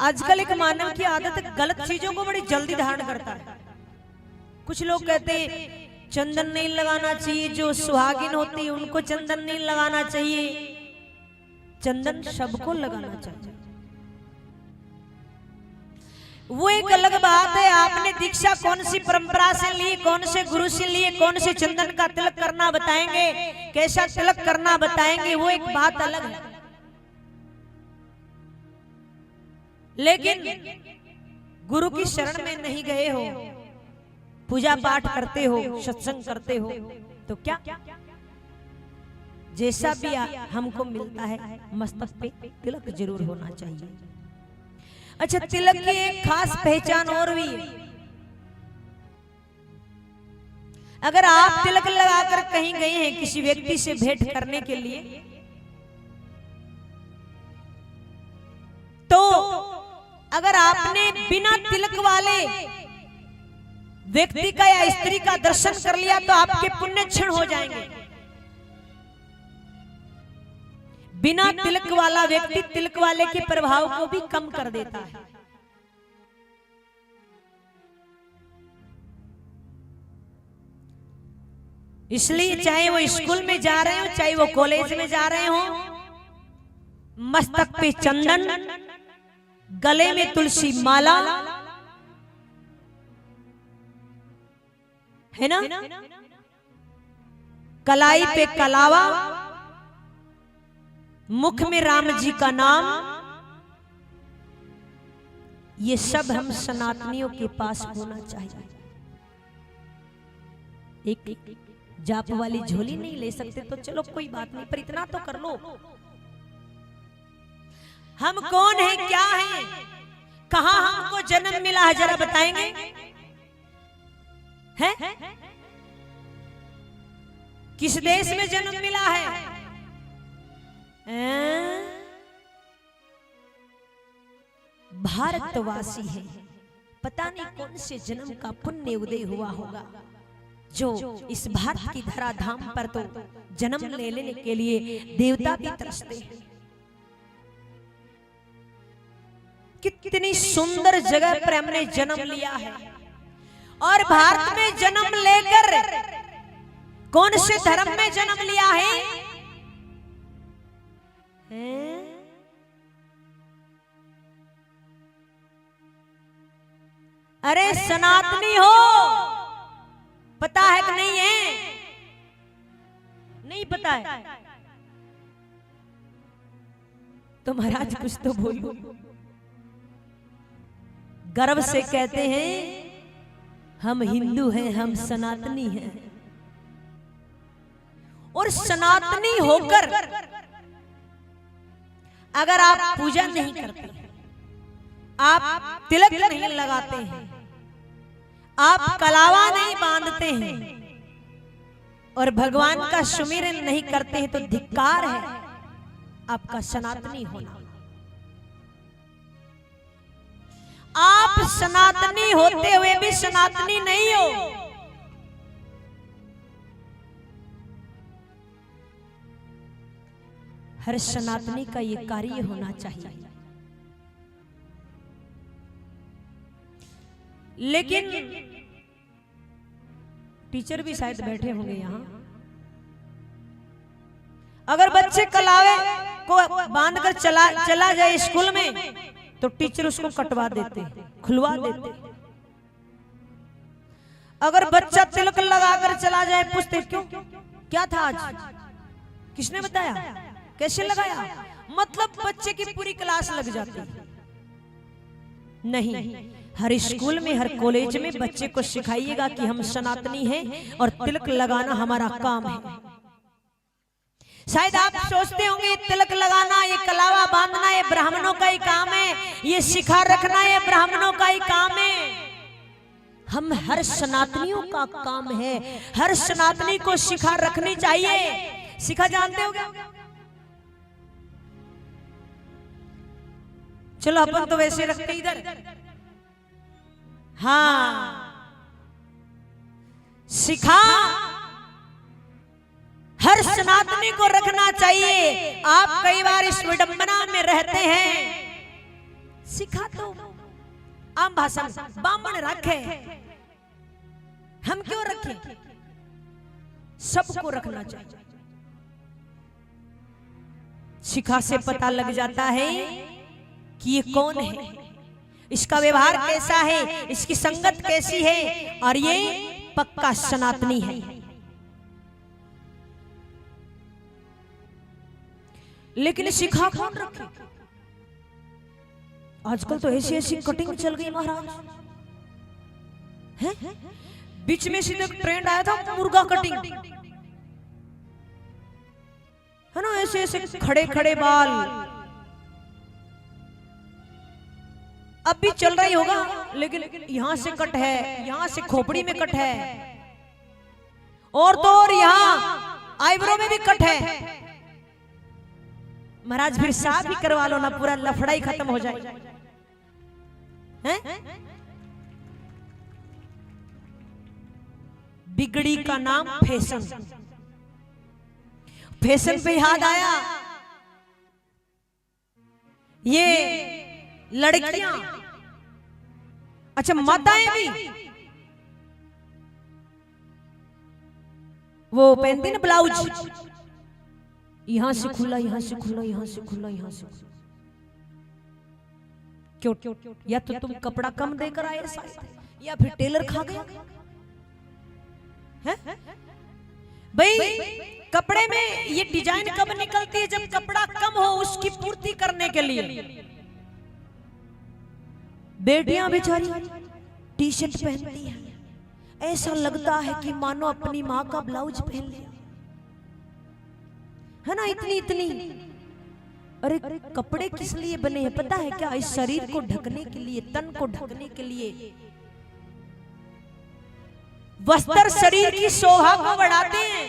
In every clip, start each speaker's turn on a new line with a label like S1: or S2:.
S1: आजकल एक मानव की आदत गलत चीजों को बड़ी जल्दी धारण करता है। कुछ लोग कहते हैं चंदन नहीं लगाना चाहिए, जो सुहागिन होती है उनको चंदन नहीं लगाना चाहिए। चंदन सबको लगाना चाहिए, वो एक अलग बात है। आपने दीक्षा कौन सी परंपरा से ली, कौन से गुरु से लिए, कौन से चंदन का तिलक करना बताएंगे, कैसा तिलक करना बताएंगे, वो एक बात अलग है। लेकिन गुरु की शरण में नहीं गए हो, पूजा पाठ करते हो, सत्संग करते हो, तो क्या जैसा भी हमको मिलता है मस्तक पे तिलक जरूर होना चाहिए। अच्छा, तिलक की एक खास पहचान और भी है। अगर आप तिलक लगाकर कहीं गए हैं किसी व्यक्ति से भेंट करने के लिए, तो अगर आपने बिना तिलक वाले व्यक्ति का या स्त्री का दर्शन कर लिया तो आपके पुण्य क्षीण हो जाएंगे। बिना तिलक वाला व्यक्ति तिलक वाले के प्रभाव को भी कम कर देता है। इसलिए चाहे वो स्कूल में जा रहे हो, चाहे वो कॉलेज में जा रहे हो, मस्तक पे चंदन, गले में तुलसी माला, है ना, कलाई पे कलावा, मुख में राम जी का नाम, ये सब हम सनातनियों के पास होना चाहिए। एक जाप वाली झोली नहीं ले सकते तो चलो कोई बात नहीं, पर इतना तो कर लो। हम कौन हैं, क्या हैं, कहां हमको जन्म मिला है, जरा बताएंगे? है किस देश में जन्म मिला है? भारतवासी है। पता नहीं कौन से जन्म का पुण्य उदय हुआ होगा जो इस भारत की धराधाम पर तो जन्म ले लेने के लिए देवता भी तरसते हैं। कितनी सुंदर जगह पर हमने जन्म लिया है, और भारत में जन्म लेकर कौन से धर्म में जन्म लिया है? अरे सनातनी हो, पता है कि नहीं है? नहीं पता है तो महाराज कुछ तो बोलो। गर्व से कहते हैं हम हिंदू हैं, हम सनातनी हैं। और सनातनी होकर अगर आप पूजा नहीं करते, आप तिलक नहीं लगाते हैं, आप कलावा नहीं बांधते हैं और भगवान का सुमिरन नहीं करते हैं, तो धिक्कार है आपका सनातनी होना। आप सनातनी होते हुए भी सनातनी नहीं हो। हर सनातनी का ये कार्य होना चाहिए। लेकिन टीचर भी शायद बैठे होंगे यहां, अगर बच्चे कलावे को बांधकर चला जाए स्कूल में तो टीचर उसको कटवा देते, खुलवा देते। अगर बच्चा तिलक लगाकर चला जाए, पूछते क्यों, क्या था आज, किसने बताया, कैसे लगाया? मतलब बच्चे की पूरी क्लास लग जाती। नहीं, हर स्कूल में, हर कॉलेज में बच्चे को सिखाइएगा कि हम सनातनी हैं और तिलक लगाना हमारा काम है। शायद आप सोचते होंगे ये तिलक लगाना, ये कलावा बांधना ये ब्राह्मणों का ही काम है, ये शिखा रखना ये ब्राह्मणों का ही काम है। हम हर सनातनियों का काम है, हर सनातनी को शिखा रखनी चाहिए। शिखा जानते हो क्या? चलो अपन तो वैसे रखते इधर, हाँ, शिखा हर सनातनी को रखना चाहिए। आप कई बार इस विडंबना में रहते हैं सिखा तो आम भाषा में बामण रखे, हम क्यों रखें? सबको रखना चाहिए। शिखा से पता लग जाता है कि ये कौन है, इसका व्यवहार कैसा है, इसकी संगत कैसी है, और ये पक्का सनातनी है। लेकिन शिखा कौन रखे? आजकल तो ऐसी ऐसी कटिंग चल गई महाराज, हैं? बीच में सीधे ट्रेंड आया था मुर्गा कटिंग, है ना, ऐसे ऐसे खड़े खड़े बाल। अब भी चल रही होगा, लेकिन यहां से कट है, यहां से खोपड़ी में कट है, और तो और यहां आईब्रो में भी कट है। महाराज फिर साफ ही करवा लो ना, पूरा लफड़ा ही खत्म हो जाए, हैं? बिगड़ी का नाम फैशन। फैशन पे याद आया, ये लड़कियां, अच्छा माताएं भी वो पहनती ना ब्लाउज, यहां से खुला, यहां से खुला, यहां से खुला, यहां से खुला। क्यों? या तो तुम कपड़ा कम देकर आए शायद, या फिर टेलर खा गया है? भाई कपड़े में ये डिजाइन कब निकलती है? जब कपड़ा कम हो, उसकी पूर्ति करने के लिए। बेटियां बेचारी टी शर्ट पहनती हैं, ऐसा लगता है कि मानो अपनी माँ का ब्लाउज पहन लिया, है ना, इतनी इतनी। अरे कपड़े किस लिए बने हैं पता है क्या? इस शरीर को ढकने के लिए, तन को ढकने के लिए। वस्त्र शरीर की शोभा को बढ़ाते हैं।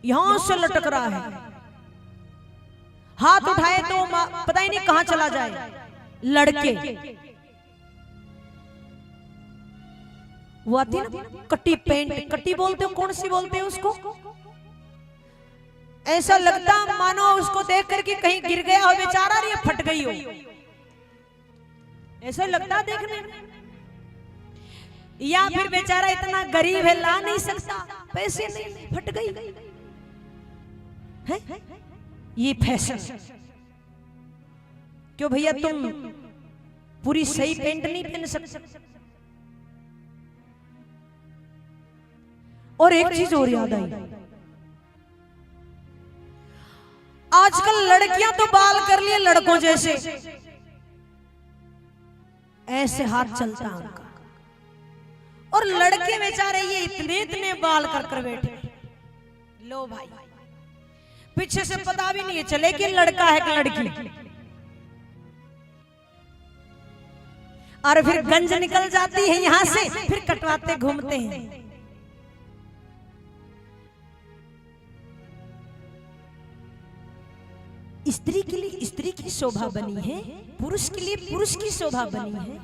S1: यहां से लटक रहा है, हाथ उठाए तो पता ही नहीं कहां चला जाए। लड़के वो आती ना कटी पेंट, कटी बोलते हो, कौन सी बोलते हो उसको? ऐसा लगता मानो उसको देख करके कहीं गिर गया हो बेचारा, ये फट गई हो, ऐसा लगता देखने में। या फिर बेचारा इतना गरीब है, ला नहीं सकता, पैसे नहीं, फट गई है। ये फैशन क्यों भैया? तुम पूरी सही पेंट नहीं पहन सकते। और एक चीज और याद आई, आजकल लड़कियां तो बाल कर लिए लड़कों जैसे, ऐसे हाथ चलता उनका, और लड़के बेचारे ये इतने इतने बाल कर बैठे। लो भाई, पीछे से पता भी नहीं चले कि लड़का है कि लड़की, और फिर गंज निकल जाती है यहां से, फिर कटवाते घूमते हैं। स्त्री के लिए स्त्री की शोभा बनी है, पुरुष के लिए पुरुष की शोभा बनी है।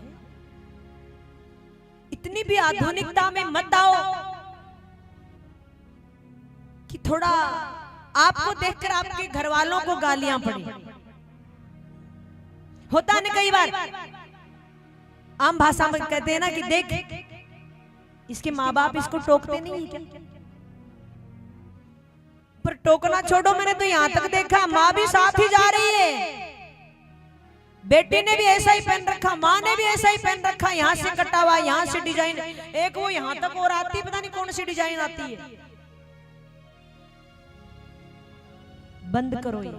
S1: इतनी भी आधुनिकता में मत आओ कि थोड़ा आपको देखकर आपके घर वालों को गालियां पड़ी। होता है ना कई बार, आम भाषा में कहते हैं ना कि देख इसके माँ बाप इसको टोकते नहीं क्या? पर टोकना छोड़ो, मैंने तो यहां तक देखा माँ भी साथ ही जा रही है, बेटी ने भी ऐसा ही पहन रखा, माँ ने भी ऐसा ही पहन रखा, यहाँ से कटा हुआ, यहाँ से डिजाइन, एक वो यहाँ तक और आती, पता नहीं कौन सी डिजाइन आती है। बंद करो ये,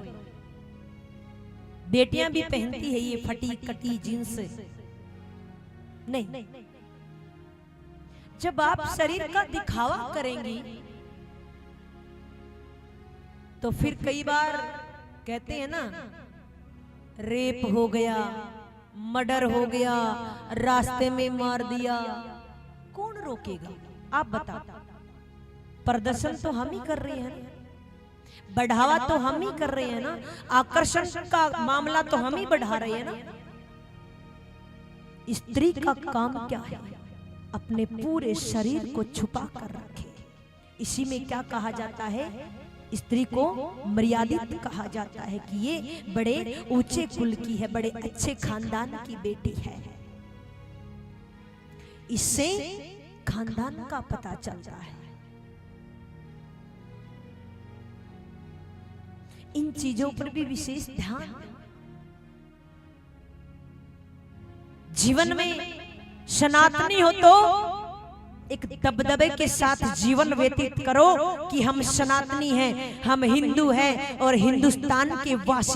S1: बेटियां भी पहनती है ये फटी कटी जींस। नहीं, जब आप शरीर का दिखावा करेंगी तो फिर कई बार कहते हैं ना, रेप हो गया, मर्डर हो गया, रास्ते में मार दिया, कौन रोकेगा? आप बताओ। प्रदर्शन तो हम ही कर रहे हैं, बढ़ावा तो हम ही कर रहे हैं ना, आकर्षण का मामला तो हम ही बढ़ा रहे हैं ना। स्त्री का काम क्या है? अपने पूरे शरीर को छुपा कर रखे। इसी में क्या कहा जाता है? स्त्री को मर्यादित कहा जाता है कि ये बड़े ऊंचे कुल की है, बड़े अच्छे खानदान की बेटी है। इससे खानदान का पता चलता है। इन चीजों पर भी विशेष ध्यान। जीवन में सनातनी हो तो एक दबदबे के साथ जीवन व्यतीत करो कि हम सनातनी हैं, हम हिंदू हैं और हिंदुस्तान के वासी